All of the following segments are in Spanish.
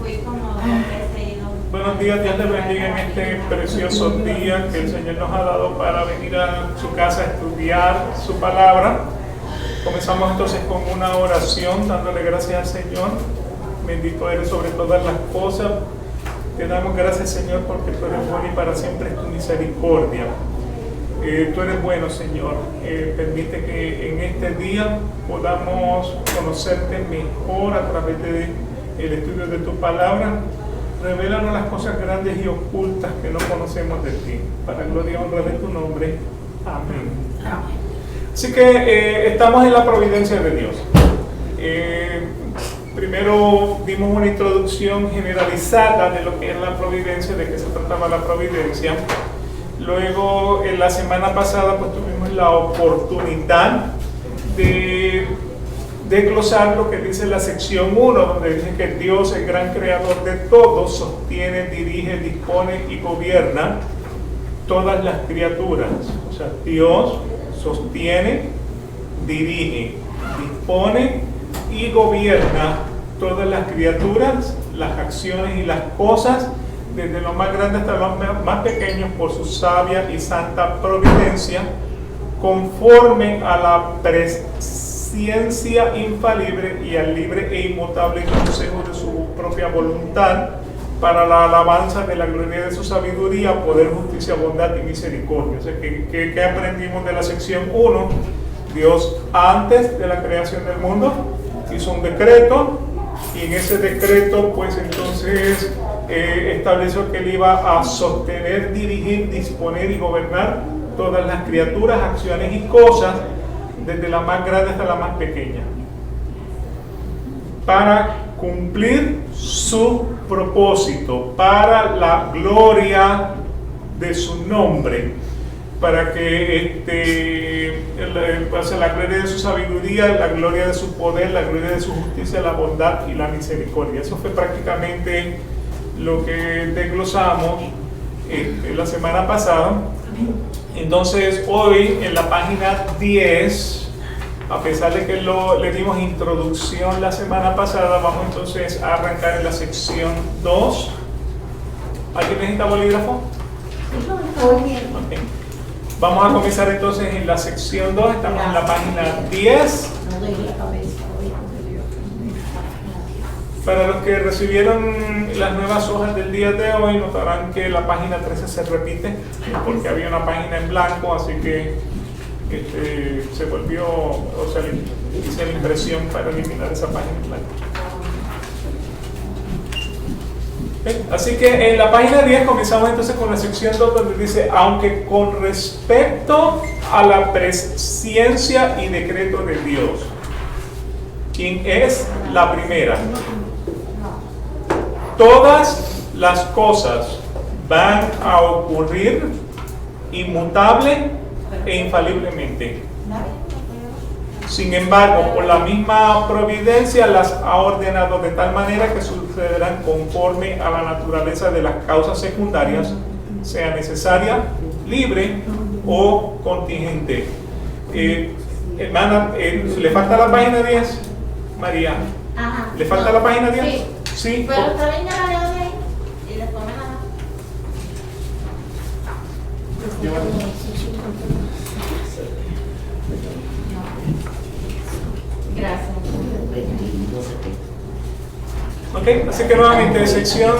Fui como 2 veces y no. Buenos días, Dios les bendiga en este precioso día que el Señor nos ha dado para venir a su casa a estudiar su palabra. Comenzamos entonces con una oración dándole gracias al Señor. Bendito eres sobre todas las cosas. Te damos gracias, Señor, porque tú eres bueno y para siempre es tu misericordia. Tú eres bueno, Señor. Permite que en este día podamos conocerte mejor a través del estudio de tu palabra. Revélanos las cosas grandes y ocultas que no conocemos de ti. Para gloria y honra de tu nombre. Amén. Amén. Así que estamos en la providencia de Dios. Primero dimos una introducción generalizada de lo que es la providencia, de qué se trataba la providencia. Luego, en la semana pasada, pues tuvimos la oportunidad de desglosar lo que dice la sección 1, donde dice que Dios, el gran creador de todo, sostiene, dirige, dispone y gobierna todas las criaturas. O sea, Dios sostiene, dirige, dispone y gobierna todas las criaturas, las acciones y las cosas, desde lo más grande hasta los más pequeños, por su sabia y santa providencia, conforme a la presciencia infalible y al libre e inmutable consejo de su propia voluntad, para la alabanza de la gloria de su sabiduría, poder, justicia, bondad y misericordia. O sea, ¿qué aprendimos de la sección 1? Dios, antes de la creación del mundo, hizo un decreto, y en ese decreto, pues entonces estableció que él iba a sostener, dirigir, disponer y gobernar todas las criaturas, acciones y cosas, desde la más grande hasta la más pequeña, para cumplir su propósito, para la gloria de su nombre, para que la gloria de su sabiduría, la gloria de su poder, la gloria de su justicia, la bondad y la misericordia. Eso fue prácticamente lo que desglosamos la semana pasada. Entonces hoy en la página 10, a pesar de que le dimos introducción la semana pasada, vamos entonces a arrancar en la sección 2. ¿Alguien necesita bolígrafo? Okay. Vamos a comenzar entonces en la sección 2, estamos en la página 10. Para los que recibieron las nuevas hojas del día de hoy, notarán que la página 13 se repite, porque había una página en blanco, así que se volvió, o sea, hice la impresión para eliminar esa página en blanco. Así que en la página 10 comenzamos entonces con la sección 2, donde dice: aunque con respecto a la presciencia y decreto de Dios. ¿Quién es la primera? Todas las cosas van a ocurrir inmutable e infaliblemente. Sin embargo, por la misma providencia las ha ordenado de tal manera que sucederán conforme a la naturaleza de las causas secundarias, sea necesaria, libre o contingente. Hermana, ¿le falta la página 10? María. Ajá. ¿Le falta la página 10? Sí. Sí. Pero está bien, ya la leo de ahí y después me la da. Gracias. Ok, así que nuevamente sección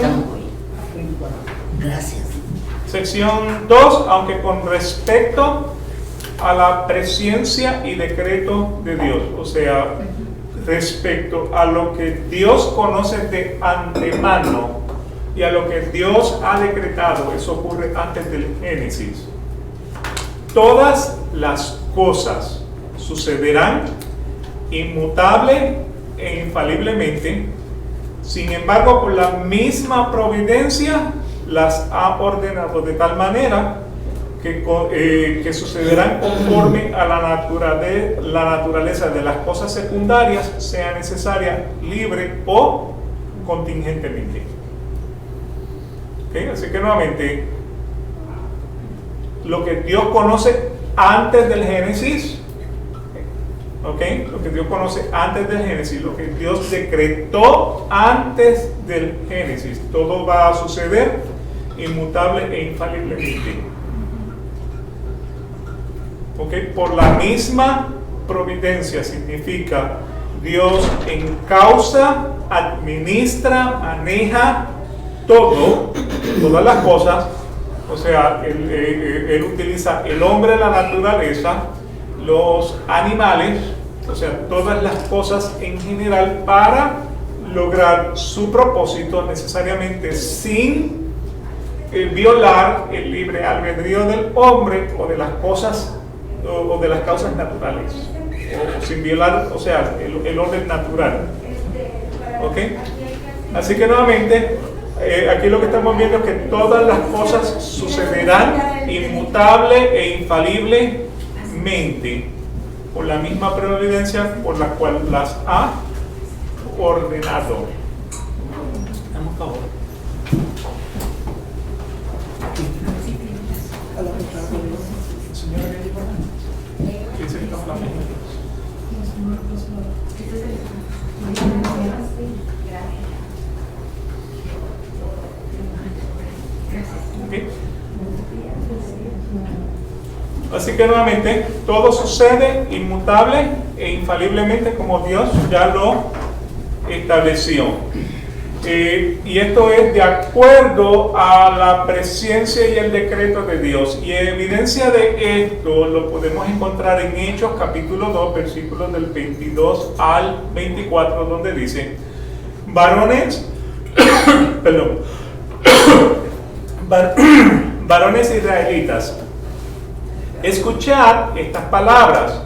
Gracias. Sección 2, aunque con respecto a la presciencia y decreto de Dios, o sea, respecto a lo que Dios conoce de antemano y a lo que Dios ha decretado. Eso ocurre antes del Génesis. Todas las cosas sucederán inmutable e infaliblemente. Sin embargo, por la misma providencia las ha ordenado de tal manera que sucederán conforme a la naturaleza de las cosas secundarias, sea necesaria, libre o contingentemente. ¿Okay? Así que nuevamente, lo que Dios conoce antes del Génesis, ¿Ok? Lo que Dios conoce antes del Génesis, lo que Dios decretó antes del Génesis. Todo va a suceder inmutable e infaliblemente. ¿Ok? Por la misma providencia significa Dios encausa, administra, maneja todo, todas las cosas. O sea, él utiliza el hombre, la naturaleza, los animales, o sea, todas las cosas en general para lograr su propósito, necesariamente sin violar el libre albedrío del hombre o de las cosas o de las causas naturales, o sin violar, o sea, el orden natural. ¿Ok? Así que nuevamente, aquí lo que estamos viendo es que todas las cosas sucederán inmutable e infaliblemente por la misma providencia por la cual las ha ordenado. Damos favor. Señora, ¿qué lleva? ¿Qué se está hablando? ¿Okay? Así que nuevamente, todo sucede inmutable e infaliblemente como Dios ya lo estableció. Y esto es de acuerdo a la presencia y el decreto de Dios. Y evidencia de esto lo podemos encontrar en Hechos capítulo 2, versículos del 22 al 24, donde dice: varones, perdón, varones israelitas, escuchad estas palabras.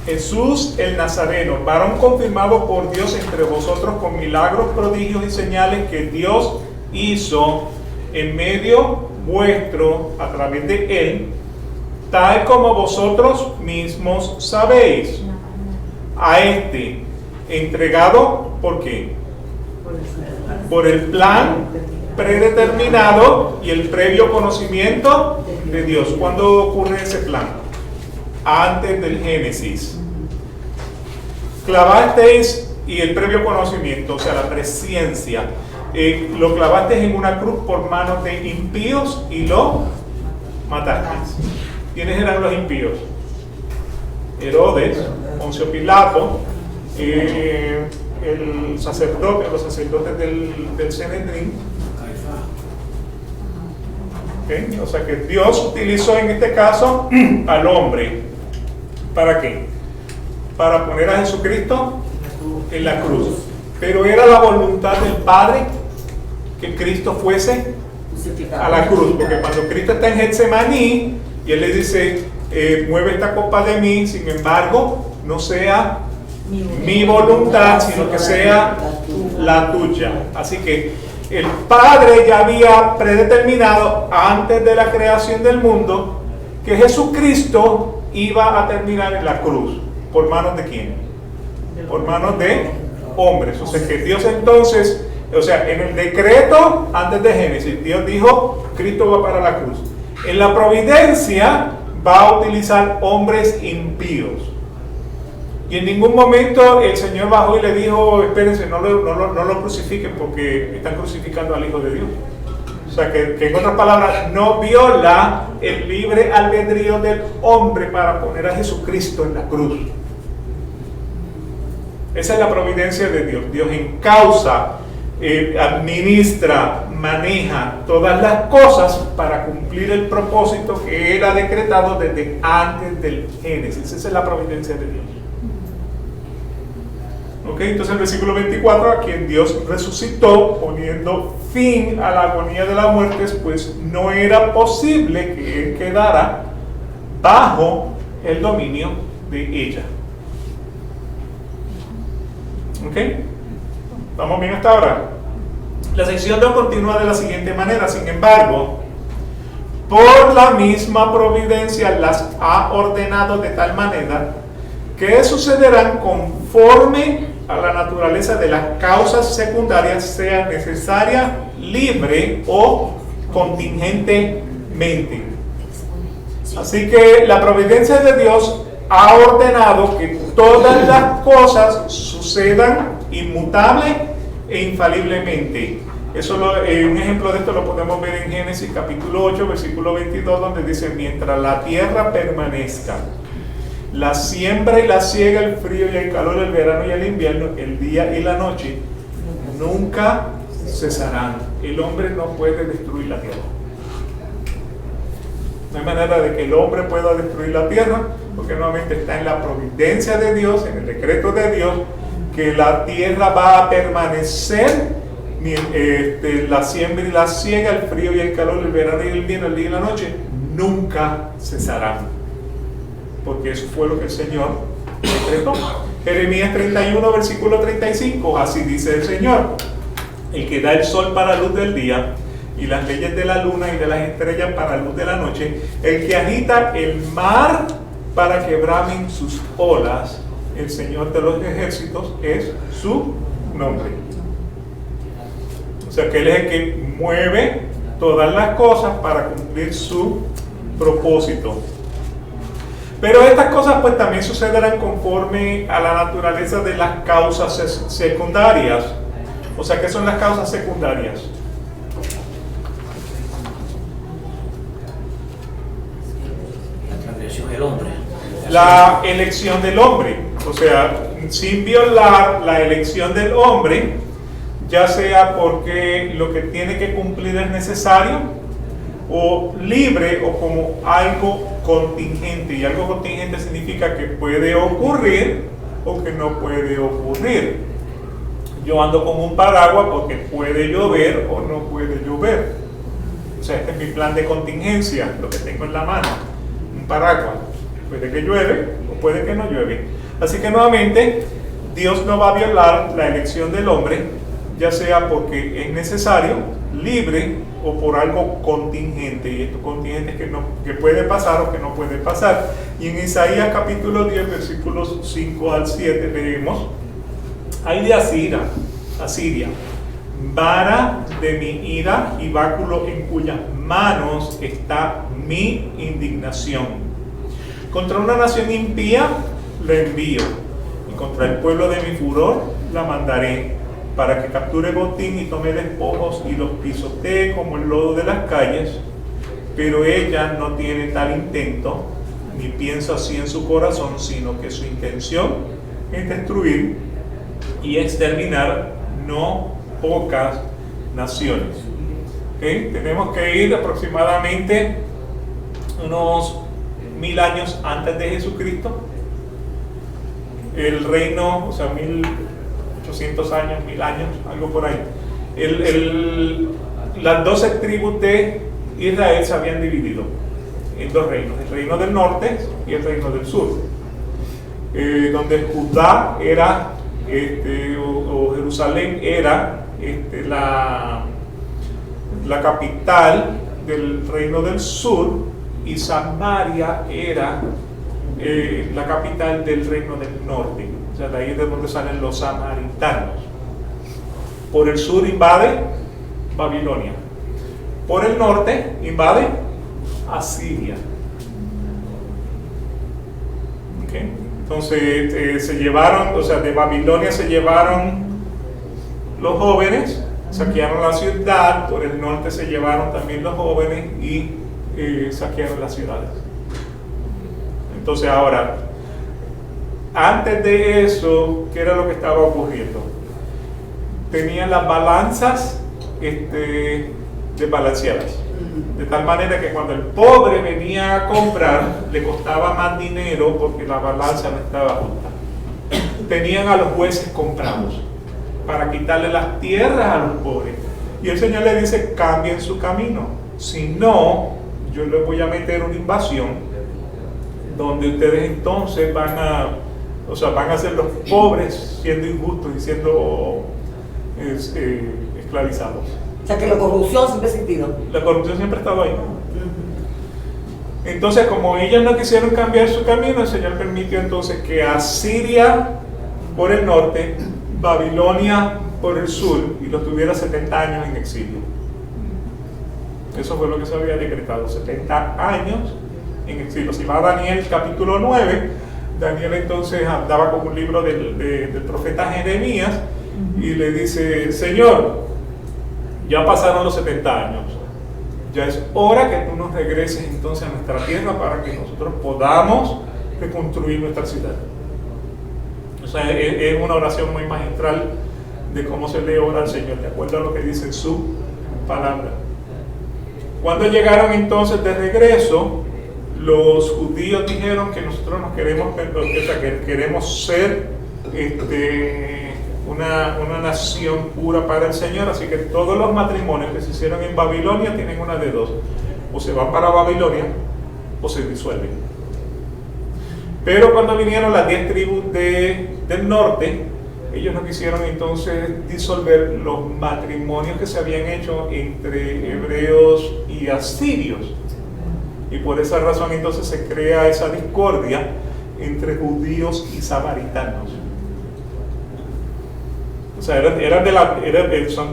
Jesús el Nazareno, varón confirmado por Dios entre vosotros con milagros, prodigios y señales que Dios hizo en medio vuestro a través de él, tal como vosotros mismos sabéis. A este entregado, ¿por qué? Por el plan predeterminado y el previo conocimiento de Dios. ¿Cuándo ocurre ese plan? Antes del Génesis. Clavasteis, y el previo conocimiento, o sea, la presciencia, lo clavasteis en una cruz por manos de impíos y lo matasteis. ¿Quiénes eran los impíos? Herodes, Poncio Pilato, el sacerdote, los sacerdotes del Sanedrín. ¿Okay? O sea que Dios utilizó en este caso al hombre. ¿Para qué? Para poner a Jesucristo en la cruz. Pero era la voluntad del Padre que Cristo fuese a la cruz. Porque cuando Cristo está en Getsemaní y Él le dice, mueve esta copa de mí, sin embargo, no sea mi voluntad, sino que sea la tuya. Así que el Padre ya había predeterminado antes de la creación del mundo que Jesucristo iba a terminar en la cruz. ¿Por manos de quién? Por manos de hombres. O sea que Dios entonces, o sea, en el decreto antes de Génesis, Dios dijo, Cristo va para la cruz. En la providencia va a utilizar hombres impíos. Y en ningún momento el Señor bajó y le dijo, espérense, no lo crucifiquen porque están crucificando al Hijo de Dios. O sea, que en otras palabras, no viola el libre albedrío del hombre para poner a Jesucristo en la cruz. Esa es la providencia de Dios. Dios encausa, administra, maneja todas las cosas para cumplir el propósito que era decretado desde antes del Génesis. Esa es la providencia de Dios. ¿Ok? Entonces el versículo 24, a quien Dios resucitó poniendo fin a la agonía de la muerte, pues no era posible que él quedara bajo el dominio de ella. ¿Ok? ¿Vamos bien hasta ahora? La sección 2 continúa de la siguiente manera. Sin embargo, por la misma providencia las ha ordenado de tal manera que sucederán conforme a la naturaleza de las causas secundarias, sea necesaria, libre o contingentemente. Así que la providencia de Dios ha ordenado que todas las cosas sucedan inmutable e infaliblemente. Un ejemplo de esto lo podemos ver en Génesis capítulo 8, versículo 22, donde dice: mientras la tierra permanezca, la siembra y la siega, el frío y el calor, el verano y el invierno, el día y la noche, nunca cesarán. El hombre no puede destruir la tierra. No hay manera de que el hombre pueda destruir la tierra, porque nuevamente está en la providencia de Dios, en el decreto de Dios, que la tierra va a permanecer. La siembra y la siega, el frío y el calor, el verano y el invierno, el día y la noche, nunca cesarán. Porque eso fue lo que el Señor decretó. Jeremías 31, versículo 35, así dice el Señor: el que da el sol para luz del día, y las leyes de la luna y de las estrellas para luz de la noche, el que agita el mar para que bramen sus olas, el Señor de los ejércitos es su nombre. O sea que Él es el que mueve todas las cosas para cumplir su propósito. Pero estas cosas pues también sucederán conforme a la naturaleza de las causas secundarias. O sea, ¿qué son las causas secundarias? La transgresión del hombre. La elección del hombre. O sea, sin violar la elección del hombre, ya sea porque lo que tiene que cumplir es necesario, o libre, o como algo contingente. Y algo contingente significa que puede ocurrir o que no puede ocurrir. Yo ando con un paraguas porque puede llover o no puede llover. O sea, este es mi plan de contingencia, lo que tengo en la mano, un paraguas. Puede que llueve o puede que no llueve. Así que nuevamente, Dios no va a violar la elección del hombre, ya sea porque es necesario, libre, o por algo contingente. Y esto contingente es que puede pasar o que no puede pasar. Y en Isaías capítulo 10, versículos 5 al 7 leemos: ay de Asiria, vara de mi ira y báculo en cuyas manos está mi indignación. Contra una nación impía la envío, y contra el pueblo de mi furor la mandaré, para que capture botín y tome despojos y los pisotee como el lodo de las calles. Pero ella no tiene tal intento, ni piensa así en su corazón, sino que su intención es destruir y exterminar no pocas naciones. ¿Okay? Tenemos que ir aproximadamente unos 1000 años antes de Jesucristo. El reino, o sea, 1800 años, 1000 años, algo por ahí. Las 12 tribus de Israel se habían dividido en dos reinos: el reino del norte y el reino del sur, donde Judá era, o Jerusalén era la capital del reino del sur, y Samaria era la capital del reino del norte. O sea, de ahí es de donde salen los samaritanos. Por el sur invade Babilonia. Por el norte invade Asiria. ¿Okay? Entonces se llevaron, o sea, de Babilonia se llevaron los jóvenes, saquearon la ciudad. Por el norte se llevaron también los jóvenes y saquearon las ciudades. Entonces ahora, antes de eso, ¿qué era lo que estaba ocurriendo? Tenían las balanzas desbalanceadas, de tal manera que cuando el pobre venía a comprar, le costaba más dinero porque la balanza no estaba justa. Tenían a los jueces comprados para quitarle las tierras a los pobres. Y el Señor le dice: cambien su camino, si no, yo les voy a meter una invasión donde ustedes entonces van a ser los pobres siendo injustos y siendo esclavizados. O sea que la corrupción siempre ha existido. La corrupción siempre ha estado ahí. Entonces, como ellos no quisieron cambiar su camino, el Señor permitió entonces que Asiria por el norte, Babilonia por el sur, y los tuviera 70 años en exilio. Eso fue lo que se había decretado, 70 años en exilio. Si va a Daniel capítulo 9, Daniel entonces andaba con un libro del profeta Jeremías y le dice: Señor, ya pasaron los 70 años, ya es hora que tú nos regreses entonces a nuestra tierra para que nosotros podamos reconstruir nuestra ciudad. O sea, es una oración muy magistral de cómo se le ora al Señor, de acuerdo a lo que dice su palabra. Cuando llegaron entonces de regreso, los judíos dijeron que nosotros nos queremos, que queremos ser una nación pura para el Señor, así que todos los matrimonios que se hicieron en Babilonia tienen una de dos: o se van para Babilonia o se disuelven. Pero cuando vinieron las 10 tribus del norte, ellos no quisieron entonces disolver los matrimonios que se habían hecho entre hebreos y asirios, y por esa razón entonces se crea esa discordia entre judíos y samaritanos. O sea,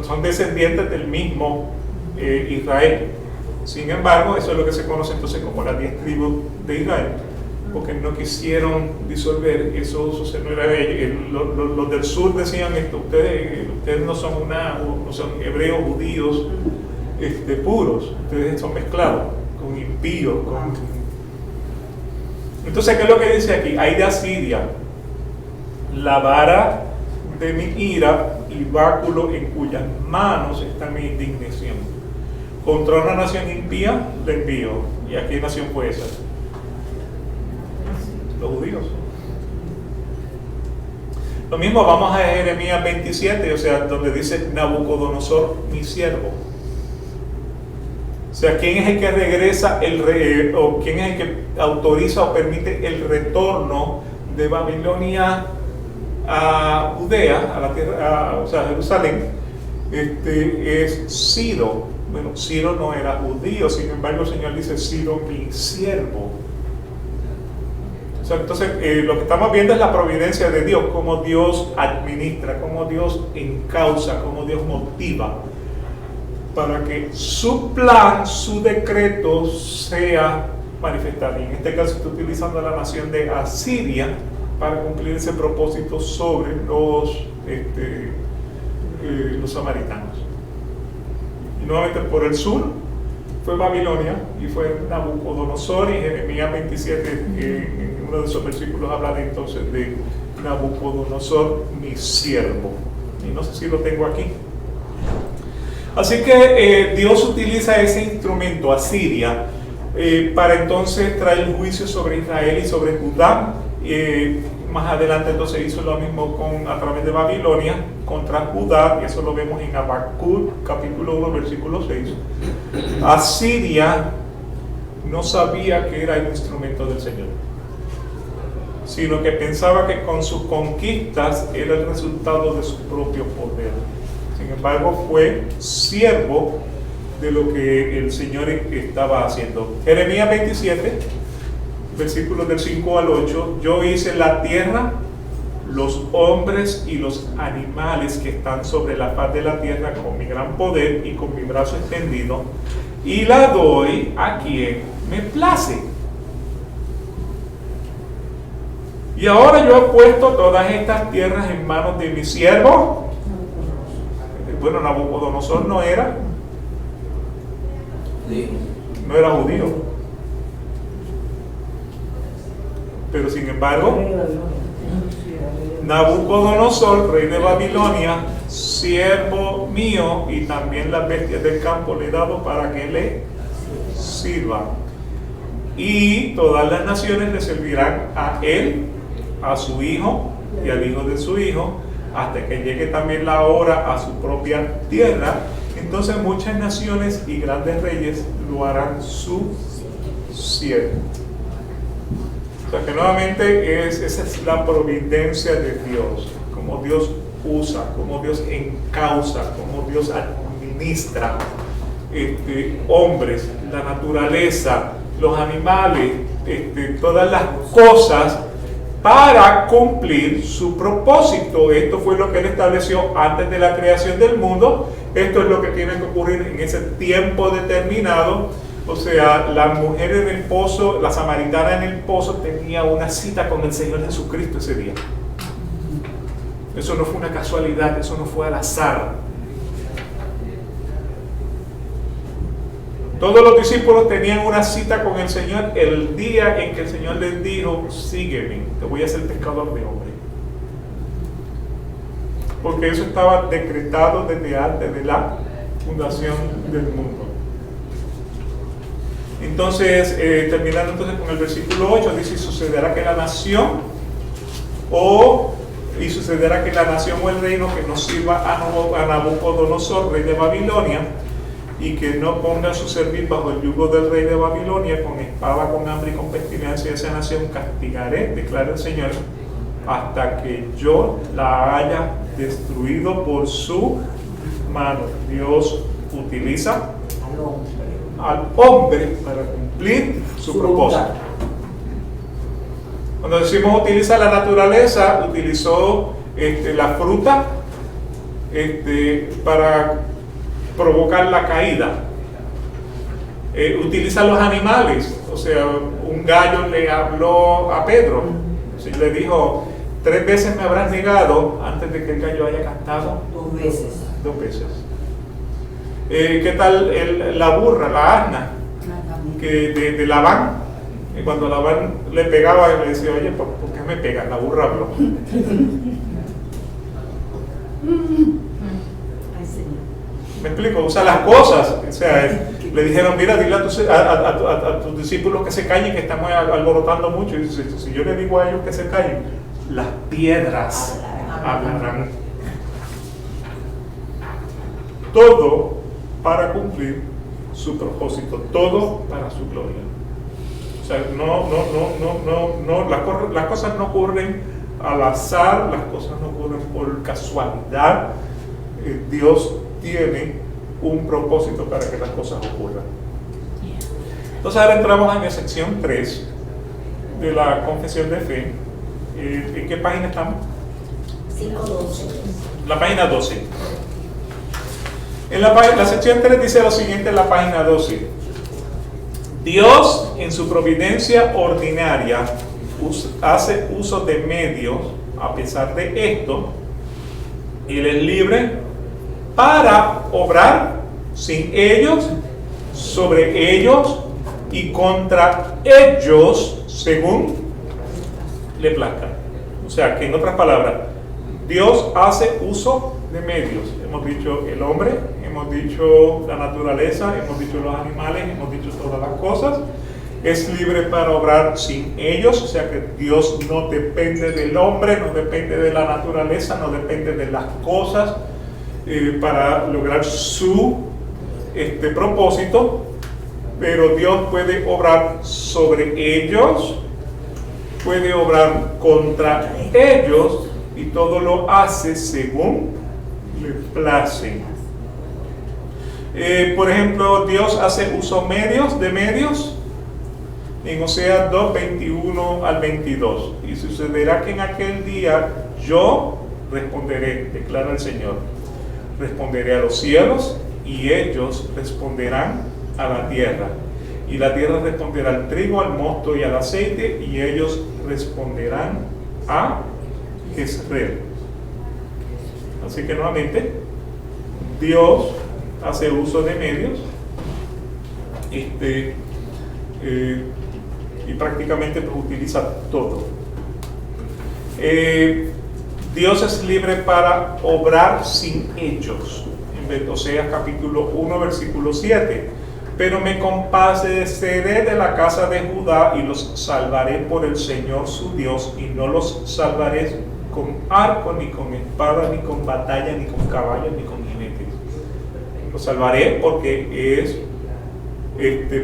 son descendientes del mismo Israel. Sin embargo, eso es lo que se conoce entonces como las 10 tribus de Israel, porque no quisieron disolver esos. O sea, no era, los del sur decían esto: ustedes no son no son hebreos, judíos puros, ustedes son mezclados con impíos. Entonces, ¿qué es lo que dice aquí? Hay de Asiria la vara de mi ira y báculo en cuyas manos está mi indignación. Contra una nación impía le envío. ¿Y a qué nación fue esa? Los judíos. Lo mismo vamos a Jeremías 27, o sea, donde dice Nabucodonosor, mi siervo. O sea, ¿quién es el que regresa o quién es el que autoriza o permite el retorno de Babilonia a Judea, a la tierra, o sea, a Jerusalén? Es Ciro. Bueno, Ciro no era judío, sin embargo el Señor dice: Ciro, mi siervo. O sea, entonces lo que estamos viendo es la providencia de Dios, cómo Dios administra, cómo Dios encausa, cómo Dios motiva para que su plan, su decreto sea manifestado. Y en este caso está utilizando a la nación de Asiria para cumplir ese propósito sobre los samaritanos. Y nuevamente por el sur fue Babilonia y fue Nabucodonosor, y Jeremías 27 en uno de esos versículos habla entonces de Nabucodonosor, mi siervo. Y no sé si lo tengo aquí. Así que Dios utiliza ese instrumento, Asiria, para entonces traer juicio sobre Israel y sobre Judá. Más adelante entonces hizo lo mismo a través de Babilonia contra Judá, y eso lo vemos en Habacuc capítulo 1 versículo 6. Asiria no sabía que era el instrumento del Señor, sino que pensaba que con sus conquistas era el resultado de su propio poder. Sin embargo, fue siervo de lo que el Señor estaba haciendo. Jeremías 27, versículos del 5 al 8: yo hice la tierra, los hombres y los animales que están sobre la faz de la tierra con mi gran poder y con mi brazo extendido, y la doy a quien me place. Y ahora yo he puesto todas estas tierras en manos de mi siervo. Bueno, Nabucodonosor no era judío, pero sin embargo Nabucodonosor, rey de Babilonia, siervo mío, y también las bestias del campo le he dado para que le sirvan, y todas las naciones le servirán a él, a su hijo y al hijo de su hijo, hasta que llegue también la hora a su propia tierra. Entonces muchas naciones y grandes reyes lo harán su siervo. O sea que nuevamente esa es la providencia de Dios, como Dios usa, como Dios encausa, como Dios administra hombres, la naturaleza, los animales, todas las cosas, para cumplir su propósito. Esto fue lo que Él estableció antes de la creación del mundo. Esto es lo que tiene que ocurrir en ese tiempo determinado. O sea, las mujeres del pozo, la samaritana en el pozo tenía una cita con el Señor Jesucristo ese día. Eso no fue una casualidad, eso no fue al azar. Todos los discípulos tenían una cita con el Señor el día en que el Señor les dijo: sígueme, te voy a hacer pescador de hombres. Porque eso estaba decretado desde antes de la fundación del mundo. Entonces, terminando entonces con el versículo 8, dice: sucederá que la nación o el reino que no sirva a Nabucodonosor, rey de Babilonia, y que no ponga su servir bajo el yugo del rey de Babilonia, con espada, con hambre y con pestilencia, esa nación castigaré, declara el Señor, hasta que yo la haya destruido por su mano. Dios utiliza al hombre para cumplir su propósito. Cuando decimos utiliza la naturaleza, utilizó la fruta para provocar la caída. Utiliza los animales, o sea, un gallo le habló a Pedro, le dijo: 3 veces me habrás negado antes de que el gallo haya cantado 2 veces. 2 veces. ¿Qué tal la burra, la asna, que de Labán? Cuando Labán le pegaba, le decía: oye, ¿por qué me pegas? La burra habló. ¿Me explico? O sea, las cosas, o sea, le dijeron: mira, dile a tus discípulos que se callen, que estamos alborotando mucho. Y dice: si yo le digo a ellos que se callen, las piedras hablarán. Todo para cumplir su propósito, todo para su gloria. O sea, las cosas no ocurren al azar, las cosas no ocurren por casualidad. Dios tiene un propósito para que las cosas ocurran. Entonces ahora entramos en la sección 3 de la confesión de fe. ¿En qué página estamos? 5:12. La página 12. En la sección 3 dice lo siguiente en la página 12: Dios en su providencia ordinaria hace uso de medios. A pesar de esto, Él es libre para obrar sin ellos, sobre ellos y contra ellos, según le plazca. O sea, que en otras palabras, Dios hace uso de medios. Hemos dicho el hombre, hemos dicho la naturaleza, hemos dicho los animales, hemos dicho todas las cosas. Es libre para obrar sin ellos, o sea que Dios no depende del hombre, no depende de la naturaleza, no depende de las cosas para lograr su propósito, pero Dios puede obrar sobre ellos, puede obrar contra ellos, y todo lo hace según le place. Por ejemplo, Dios hace uso de medios en Oseas 2, 21 al 22. Y sucederá que en aquel día yo responderé, declara el Señor. Responderé a los cielos y ellos responderán a la tierra. Y la tierra responderá al trigo, al mosto y al aceite, y ellos responderán a Jezreel. Así que nuevamente, Dios hace uso de medios y prácticamente pues, utiliza todo. Dios es libre para obrar sin ellos. En Oseas capítulo 1 versículo 7: pero me compadeceré de la casa de Judá y los salvaré por el Señor su Dios, y no los salvaré con arco, ni con espada, ni con batalla, ni con caballos, ni con jinetes. Los salvaré porque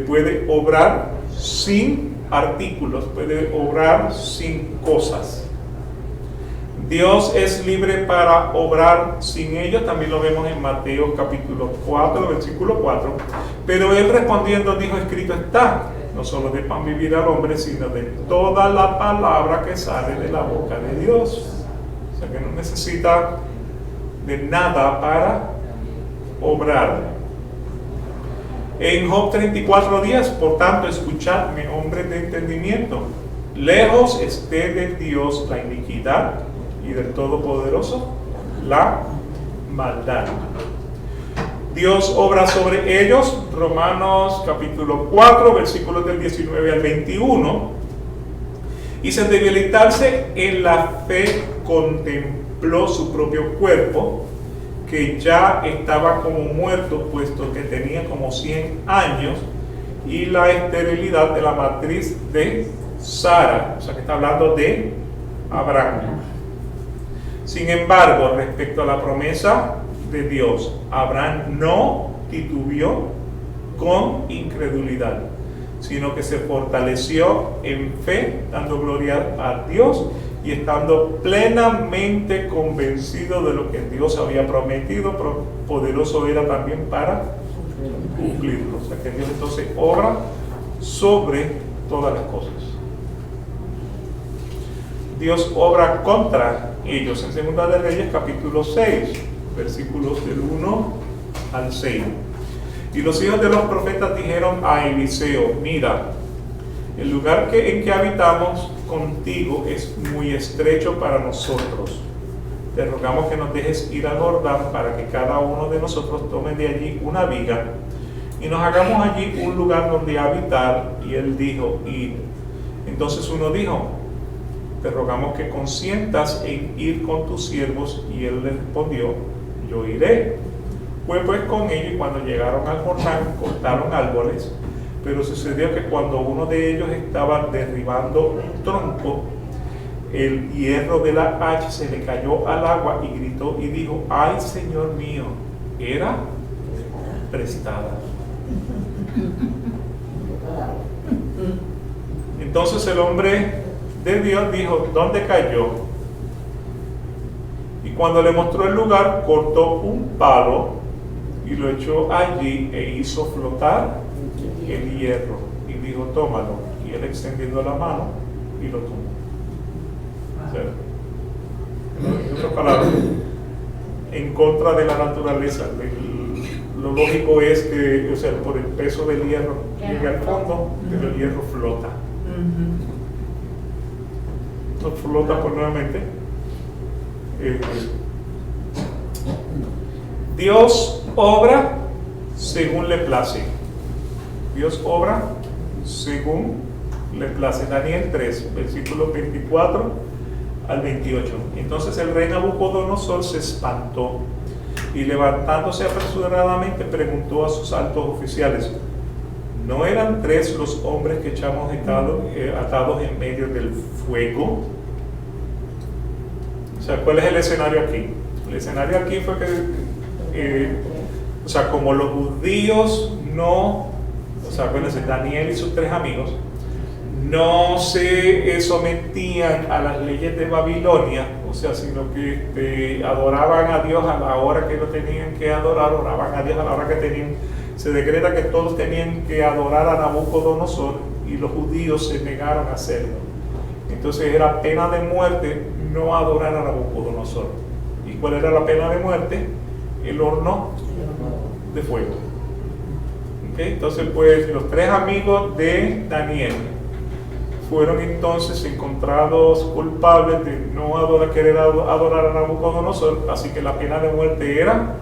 puede obrar sin artículos, puede obrar sin cosas. Dios es libre para obrar sin ellos. También lo vemos en Mateo capítulo 4, versículo 4. Pero él respondiendo dijo: escrito está, no solo de pan vivirá el hombre, sino de toda la palabra que sale de la boca de Dios. O sea que no necesita de nada para obrar. En Job 34:10, por tanto, escuchadme, hombres de entendimiento. Lejos esté de Dios la iniquidad y del Todopoderoso la maldad. Dios obra sobre ellos, Romanos capítulo 4, versículos del 19 al 21. Y sin debilitarse en la fe contempló su propio cuerpo, que ya estaba como muerto, puesto que tenía como 100 años, y la esterilidad de la matriz de Sara, o sea que está hablando de Abraham. Sin embargo, respecto a la promesa de Dios, Abraham no titubeó con incredulidad, sino que se fortaleció en fe, dando gloria a Dios y estando plenamente convencido de lo que Dios había prometido, poderoso era también para cumplirlo. O sea que Dios entonces obra sobre todas las cosas. Dios obra contra ellos en Segunda de Reyes capítulo 6, versículos del 1 al 6. Y los hijos de los profetas dijeron a Eliseo: mira, el lugar en que habitamos contigo es muy estrecho para nosotros. Te rogamos que nos dejes ir al Jordán para que cada uno de nosotros tome de allí una viga y nos hagamos allí un lugar donde habitar. Y él dijo: id. Entonces uno dijo: te rogamos que consientas en ir con tus siervos. Y él le respondió: yo iré. Fue pues con ellos, y cuando llegaron al Jordán cortaron árboles. Pero sucedió que cuando uno de ellos estaba derribando un tronco, el hierro de la hacha se le cayó al agua, y gritó y dijo: ay, Señor mío, era prestada. Entonces el hombre de Dios dijo: ¿dónde cayó? Y cuando le mostró el lugar, cortó un palo y lo echó allí e hizo flotar el hierro, y dijo: tómalo. Y él, extendiendo la mano, y lo tomó. O sea, en otras palabras, en contra de la naturaleza, lo lógico es que, o sea, por el peso del hierro llega al fondo, pero el hierro flota. No flota por nuevamente. Dios obra según le place. Dios obra según le place. Daniel 3, versículos 24 al 28. Entonces el rey Nabucodonosor se espantó y, levantándose apresuradamente, preguntó a sus altos oficiales: ¿no eran 3 los hombres que echamos atados en medio del fuego? O sea, ¿cuál es el escenario aquí? El escenario aquí fue que, o sea, como los judíos no, o sea, acuérdense, Daniel y sus 3 amigos no se sometían a las leyes de Babilonia, o sea, sino que adoraban a Dios a la hora que lo tenían que adorar, oraban a Dios a la hora que tenían. Se decreta que todos tenían que adorar a Nabucodonosor, y los judíos se negaron a hacerlo. Entonces era pena de muerte no adorar a Nabucodonosor. ¿Y cuál era la pena de muerte? El horno de fuego. ¿Okay? Entonces, pues, los 3 amigos de Daniel fueron entonces encontrados culpables de no querer adorar a Nabucodonosor, así que la pena de muerte era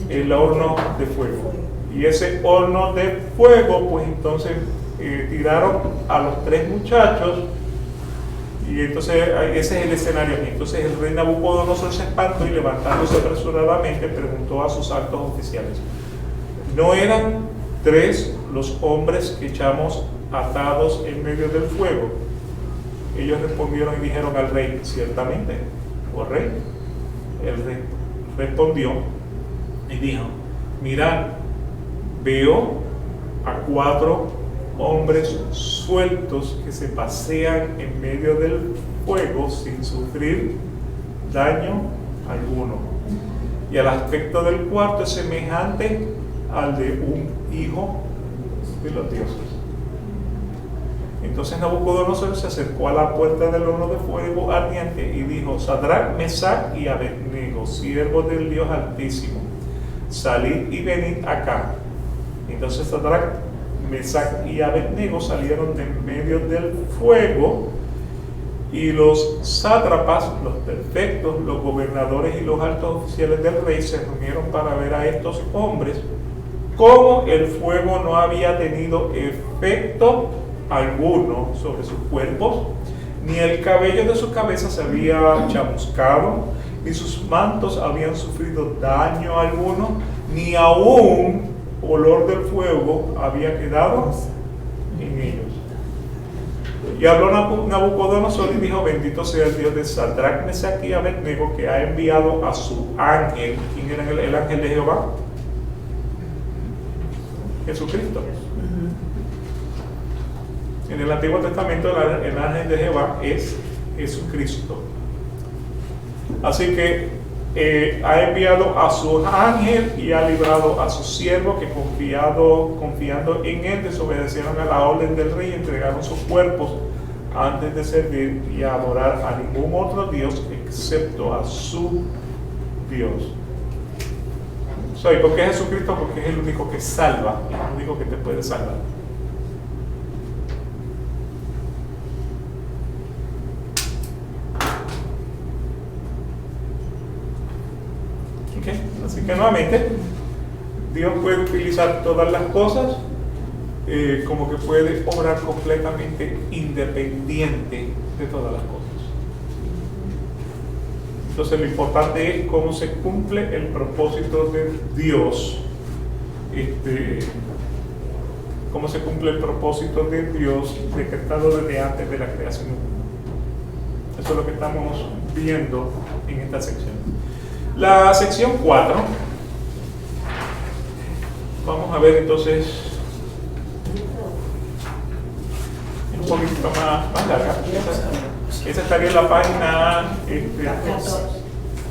el horno de fuego. Y ese horno de fuego, pues entonces tiraron a los 3 muchachos, y entonces ese es el escenario. Entonces el rey Nabucodonosor se espantó y, levantándose apresuradamente, preguntó a sus altos oficiales: ¿no eran 3 los hombres que echamos atados en medio del fuego? Ellos respondieron y dijeron al rey: ciertamente, oh rey. El rey respondió y dijo: mirad, veo a 4 hombres sueltos que se pasean en medio del fuego sin sufrir daño alguno, y el aspecto del cuarto es semejante al de un hijo de los dioses. Entonces Nabucodonosor se acercó a la puerta del horno de fuego ardiente y dijo: Sadrach, Mesach y Abednego, siervos del Dios Altísimo, salid y venid acá. Entonces Sadrach, Mesach y Abednego salieron de en medio del fuego, y los sátrapas, los prefectos, los gobernadores y los altos oficiales del rey se reunieron para ver a estos hombres. Como el fuego no había tenido efecto alguno sobre sus cuerpos, ni el cabello de sus cabezas se había chamuscado, ni sus mantos habían sufrido daño alguno, ni aún olor del fuego había quedado en ellos. Y habló Nabucodonosor y dijo: bendito sea el Dios de Sadrach, Mesach y Abednego, que ha enviado a su ángel. ¿Quién era el ángel de Jehová? Jesucristo. En el Antiguo Testamento el ángel de Jehová es Jesucristo. Así que ha enviado a su ángel y ha librado a sus siervos que confiando en él desobedecieron a la orden del rey y entregaron sus cuerpos antes de servir y a adorar a ningún otro Dios excepto a su Dios. ¿Y por qué Jesucristo? Porque es el único que salva, es el único que te puede salvar. Así que nuevamente, Dios puede utilizar todas las cosas, como que puede obrar completamente independiente de todas las cosas. Entonces lo importante es cómo se cumple el propósito de Dios. Cómo se cumple el propósito de Dios decretado desde antes de la creación. Eso es lo que estamos viendo en esta sección. La sección 4, vamos a ver entonces, un poquito más larga. Esa estaría en la página,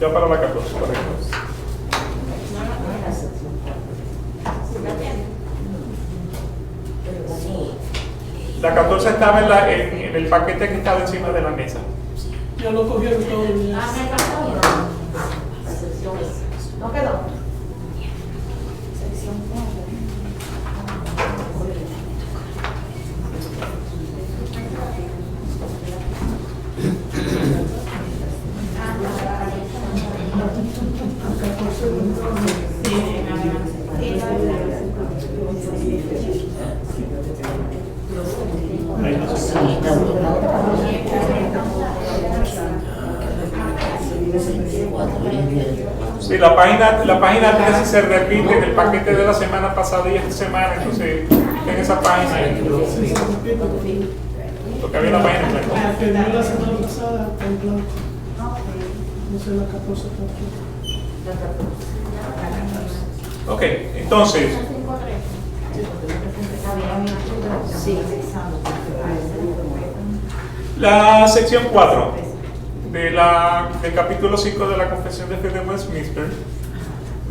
ya para la 14, correcto. La 14 estaba en el paquete que estaba encima de la mesa. Ya lo cogieron todo el día. ¿No quedó? Sección 4. Sí, la página 13 se repite en el paquete de la semana pasada y esta semana, entonces en esa página. Porque había una página en blanco. La que dio la semana pasada está en blanco. No sé, la 14 está aquí. Ok, entonces, la sección 4 del capítulo 5 de la Confesión de Fe de Westminster,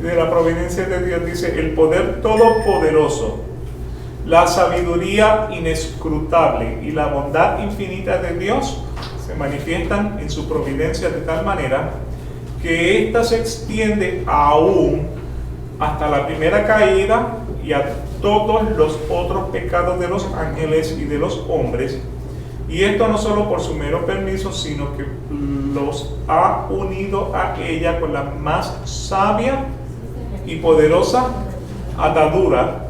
de la providencia de Dios, dice: el poder todopoderoso, la sabiduría inescrutable y la bondad infinita de Dios se manifiestan en su providencia de tal manera que ésta se extiende aún hasta la primera caída y a todos los otros pecados de los ángeles y de los hombres, y esto no solo por su mero permiso, sino que los ha unido a ella con la más sabia y poderosa atadura,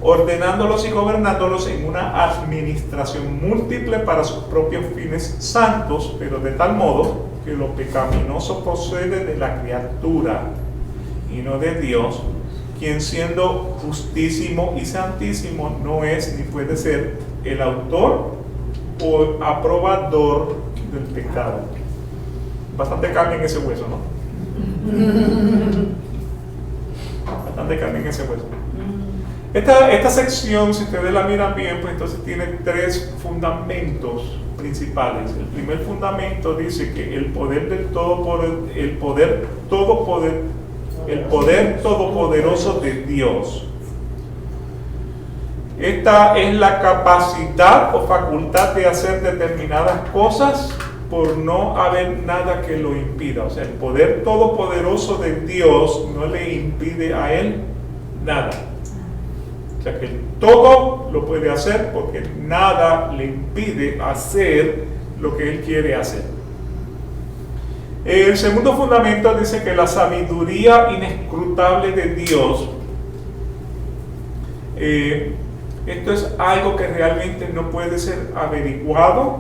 ordenándolos y gobernándolos en una administración múltiple para sus propios fines santos, pero de tal modo que lo pecaminoso procede de la criatura y no de Dios, quien siendo justísimo y santísimo no es ni puede ser el autor o aprobador del pecado. Bastante carne en ese hueso, ¿no? Bastante carne en ese hueso. Esta sección, si ustedes la miran bien, pues entonces tiene tres fundamentos principales. El primer fundamento dice que el poder todopoderoso de Dios. Esta es la capacidad o facultad de hacer determinadas cosas por no haber nada que lo impida. O sea, el poder todopoderoso de Dios no le impide a él nada. O sea que todo lo puede hacer porque nada le impide hacer lo que Él quiere hacer. El segundo fundamento dice que la sabiduría inescrutable de Dios, esto es algo que realmente no puede ser averiguado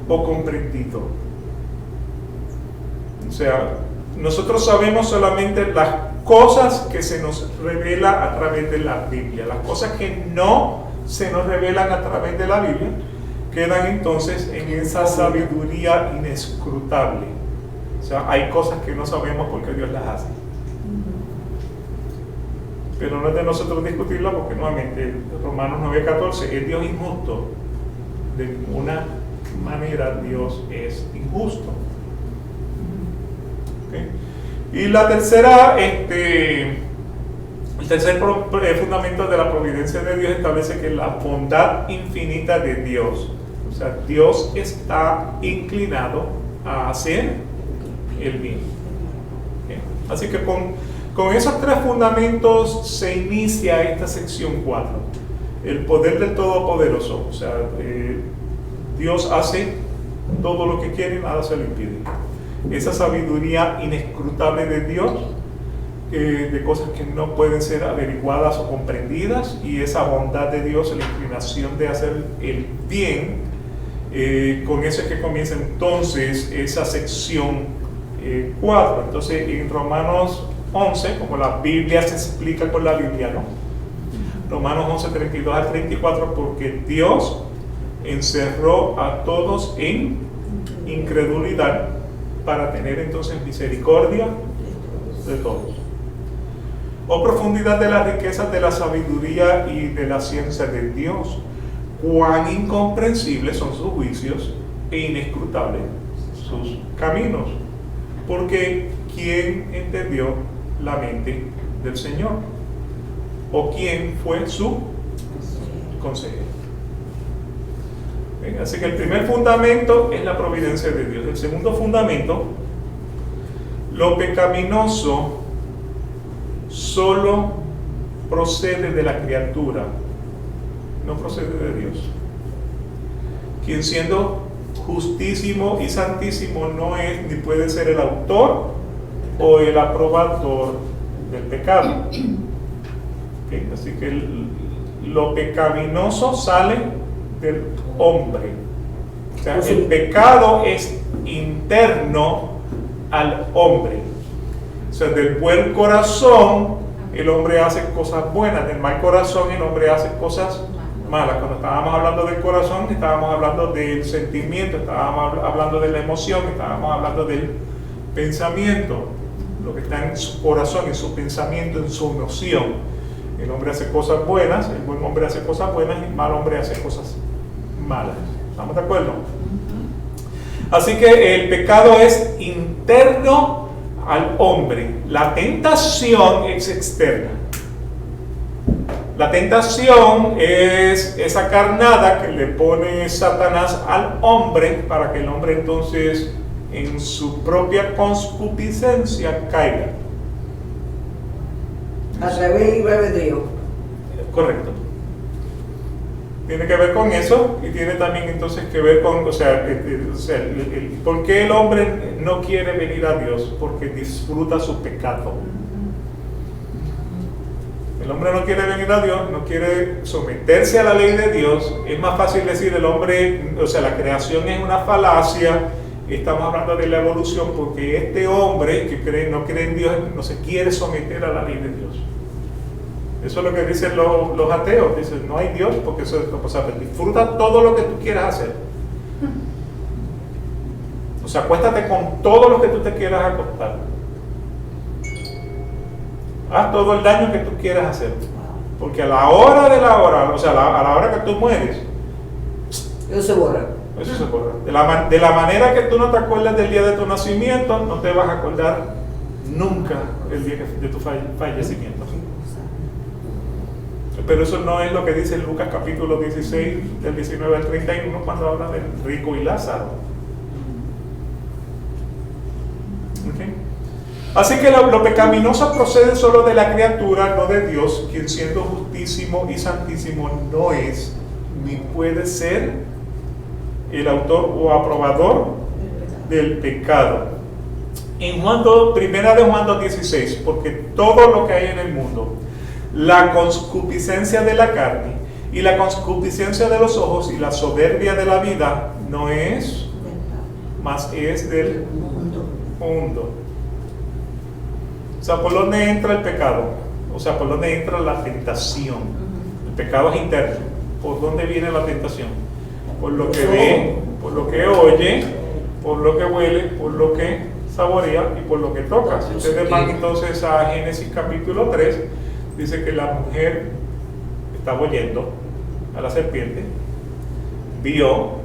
o comprendido. O sea, nosotros sabemos solamente las cosas que se nos revela a través de la Biblia. Las cosas que no se nos revelan a través de la Biblia quedan entonces en esa sabiduría inescrutable. O sea, hay cosas que no sabemos porque Dios las hace. Pero no es de nosotros discutirla porque nuevamente Romanos 9:14 es Dios injusto. De ninguna manera Dios es injusto. ¿Okay? Y la tercera, el tercer fundamento de la providencia de Dios establece que la bondad infinita de Dios, o sea, Dios está inclinado a hacer el bien. ¿Okay? Así que con esos tres fundamentos se inicia esta sección 4. El poder del Todopoderoso, o sea, Dios hace todo lo que quiere y nada se le impide. Esa sabiduría inescrutable de Dios, de cosas que no pueden ser averiguadas o comprendidas, y esa bondad de Dios, la inclinación de hacer el bien. Con eso es que comienza entonces esa sección 4. Entonces en Romanos 11, como la Biblia se explica con la Biblia, ¿no? Romanos 11, 32 al 34, porque Dios encerró a todos en incredulidad para tener entonces misericordia de todos. Oh profundidad de las riquezas de la sabiduría y de la ciencia de Dios, cuán incomprensibles son sus juicios e inescrutables sus caminos, porque ¿quién entendió la mente del Señor? ¿O quién fue su consejero? Bien, así que el primer fundamento es la providencia de Dios. El segundo fundamento, lo pecaminoso solo procede de la criatura, no procede de Dios. Quien siendo justísimo y santísimo no es ni puede ser el autor o el aprobador del pecado. Okay, así que lo pecaminoso sale del hombre. O sea, el pecado es interno al hombre. O sea, del buen corazón el hombre hace cosas buenas, del mal corazón el hombre hace cosas malas. Cuando estábamos hablando del corazón, estábamos hablando del sentimiento, estábamos hablando de la emoción, estábamos hablando del pensamiento, lo que está en su corazón, en su pensamiento, en su noción. El hombre hace cosas buenas, el buen hombre hace cosas buenas y el mal hombre hace cosas malas. ¿Estamos de acuerdo? Así que el pecado es interno al hombre. La tentación es externa. La tentación es esa carnada que le pone Satanás al hombre para que el hombre entonces en su propia concupiscencia caiga. A través libre albedrío. Correcto. Tiene que ver con eso y tiene también entonces que ver con, ¿por qué el hombre no quiere venir a Dios? Porque disfruta su pecado. El hombre no quiere venir a Dios, no quiere someterse a la ley de Dios. Es más fácil decir el hombre, la creación es una falacia. Estamos hablando de la evolución porque este hombre que no cree en Dios no se quiere someter a la ley de Dios. Eso es lo que dicen los ateos. Dicen, no hay Dios porque eso es lo posible. Disfruta todo lo que tú quieras hacer. O sea, acuéstate con todo lo que tú te quieras acostar. Haz todo el daño que tú quieras hacer. Porque a la hora de la hora, a la hora que tú mueres, Eso se borra. eso se borra. De la manera que tú no te acuerdas del día de tu nacimiento, no te vas a acordar nunca el día de tu fallecimiento. Pero eso no es lo que dice Lucas capítulo 16, del 19 al 31, cuando habla del rico y Lázaro. ¿Okay? Así que lo pecaminoso procede solo de la criatura, no de Dios, quien siendo justísimo y santísimo no es, ni puede ser el autor o aprobador del pecado. En primera de Juan 2:16, porque todo lo que hay en el mundo, la concupiscencia de la carne y la concupiscencia de los ojos y la soberbia de la vida no es, más es del mundo. O sea, ¿por dónde entra el pecado? O sea, ¿por dónde entra la tentación? El pecado es interno. ¿Por dónde viene la tentación? Por lo que ve, por lo que oye, por lo que huele, por lo que saborea y por lo que toca. Si ustedes van entonces a Génesis capítulo 3, dice que la mujer estaba oyendo a la serpiente, vio,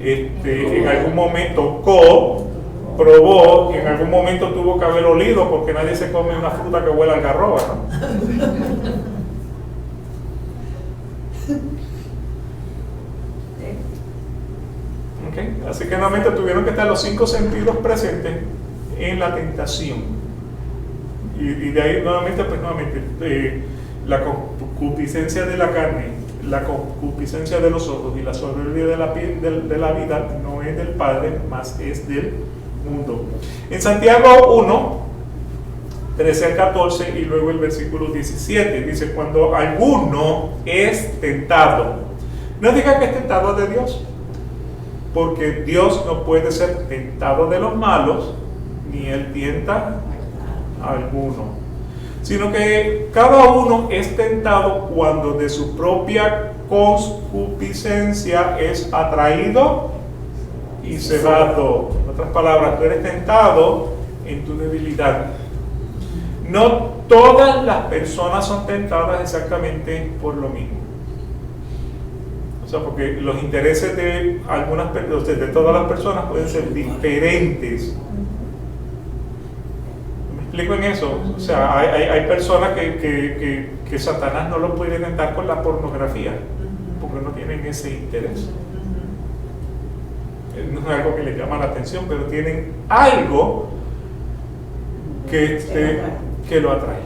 en algún momento tocó, probó, y en algún momento tuvo que haber olido, porque nadie se come una fruta que huele a algarroba, ¿no? Okay. Así que nuevamente tuvieron que estar los 5 sentidos presentes en la tentación. Y de ahí nuevamente, la concupiscencia de la carne, la concupiscencia de los ojos y la soberbia de la vida no es del Padre, más es del mundo. En Santiago 1, 13 al 14 y luego el versículo 17, dice: cuando alguno es tentado, no diga que es tentado de Dios, porque Dios no puede ser tentado de los malos, ni Él tienta a alguno, sino que cada uno es tentado cuando de su propia concupiscencia es atraído y cegado. En otras palabras, tú eres tentado en tu debilidad. No todas las personas son tentadas exactamente por lo mismo. O sea, porque los intereses de algunas personas, de todas las personas, pueden ser diferentes. ¿Me explico en eso? O sea, hay personas que Satanás no lo puede tentar con la pornografía, porque no tienen ese interés. No es algo que les llama la atención, pero tienen algo que lo atrae.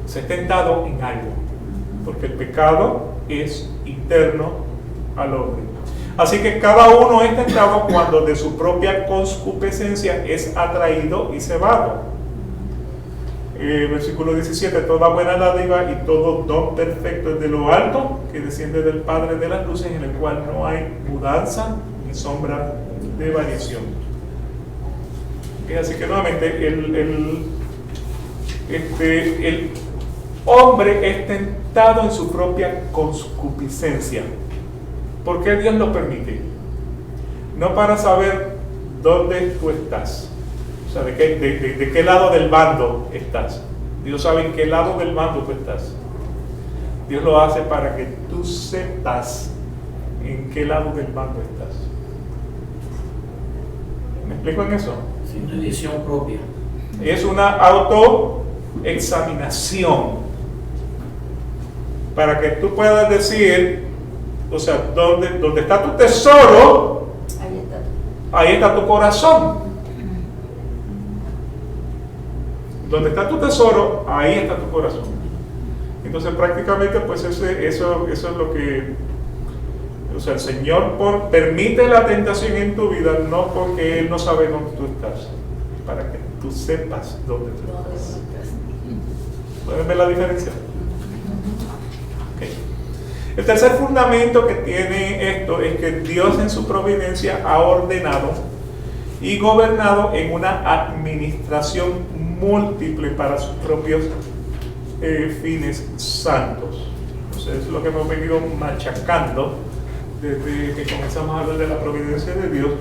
Se es tentado en algo, porque el pecado es interno al hombre. Así que cada uno es tentado cuando de su propia concupiscencia es atraído y cebado. Versículo 17: toda buena dádiva y todo don perfecto es de lo alto, que desciende del Padre de las luces, en el cual no hay mudanza ni sombra de variación. Así que nuevamente el hombre es tentado en su propia concupiscencia. ¿Por qué Dios lo permite? No para saber dónde tú estás, o sea, de qué lado del bando estás. Dios sabe en qué lado del bando tú estás. Dios lo hace para que tú sepas en qué lado del bando estás. ¿Me explico en eso? Sí, una visión propia. Es una autoexaminación para que tú puedas decir, o sea, donde está tu tesoro, ahí está tu corazón. Donde está tu tesoro, ahí está tu corazón. Entonces prácticamente pues eso es lo que, o sea, el Señor permite la tentación en tu vida, no porque Él no sabe dónde tú estás, para que tú sepas dónde tú estás. ¿Pueden ver la diferencia? Okay. El tercer fundamento que tiene esto es que Dios en su providencia ha ordenado y gobernado en una administración múltiple para sus propios fines santos. Entonces es lo que hemos venido machacando desde que comenzamos a hablar de la providencia de Dios,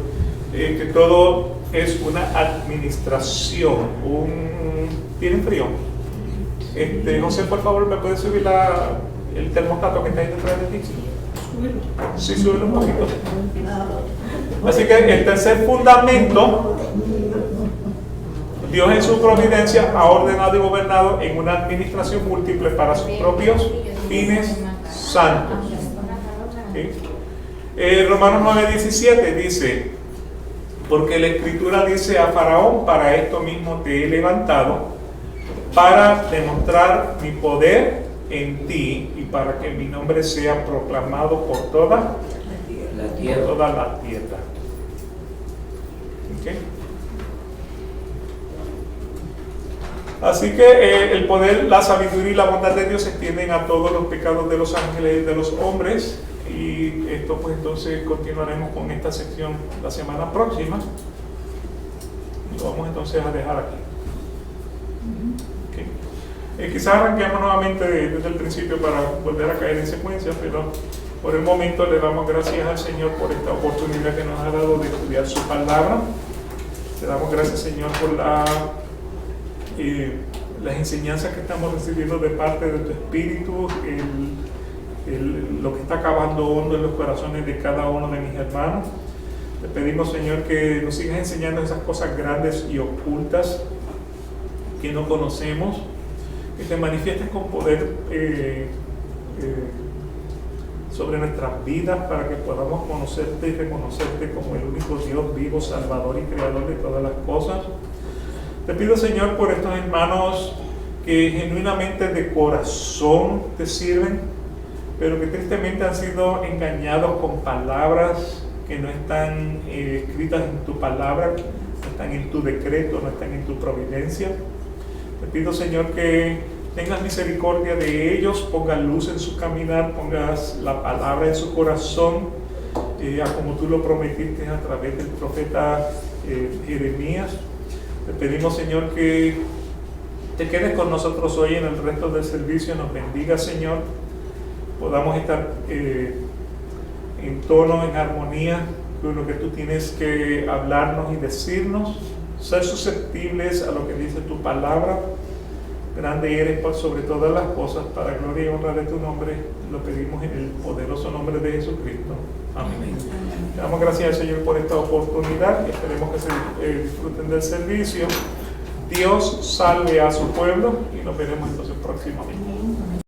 que todo es una administración. ¿Tienen frío? José, por favor, ¿me puedes subir el termostato que está ahí detrás de ti? Sí, súbelo un poquito. Así que el tercer fundamento, Dios en su providencia ha ordenado y gobernado en una administración múltiple para sus propios fines santos. ¿Sí? Romanos 9:17 dice: Porque la Escritura dice a Faraón: para esto mismo te he levantado, para demostrar mi poder en ti y para que mi nombre sea proclamado por toda La por tierra. toda la tierra. ¿Ok? Así que el poder, la sabiduría y la bondad de Dios se extienden a todos los pecados de los ángeles y de los hombres. Y esto pues entonces continuaremos con esta sección la semana próxima. Y lo vamos entonces a dejar aquí. Ok. Quizás arranquemos nuevamente desde el principio para volver a caer en secuencia, pero por el momento le damos gracias al Señor por esta oportunidad que nos ha dado de estudiar su palabra. Le damos gracias, Señor, por las enseñanzas que estamos recibiendo de parte de tu Espíritu, lo que está acabando hondo en los corazones de cada uno de mis hermanos. Te pedimos, Señor, que nos sigas enseñando esas cosas grandes y ocultas que no conocemos, que te manifiestes con poder sobre nuestras vidas para que podamos conocerte y reconocerte como el único Dios vivo, Salvador y Creador de todas las cosas. Te pido, Señor, por estos hermanos que genuinamente de corazón te sirven, pero que tristemente han sido engañados con palabras que no están escritas en tu palabra, no están en tu decreto, no están en tu providencia. Te pido, Señor, que tengas misericordia de ellos, pongas luz en su caminar, pongas la palabra en su corazón, como tú lo prometiste a través del profeta Jeremías. Te pedimos, Señor, que te quedes con nosotros hoy en el resto del servicio, nos bendiga, Señor, podamos estar en tono, en armonía con lo que tú tienes que hablarnos y decirnos, ser susceptibles a lo que dice tu palabra. Grande eres por sobre todas las cosas, para gloria y honra de tu nombre, lo pedimos en el poderoso nombre de Jesucristo. Amén. Le damos gracias al Señor por esta oportunidad y esperemos que se disfruten del servicio. Dios salve a su pueblo y nos veremos entonces próximamente.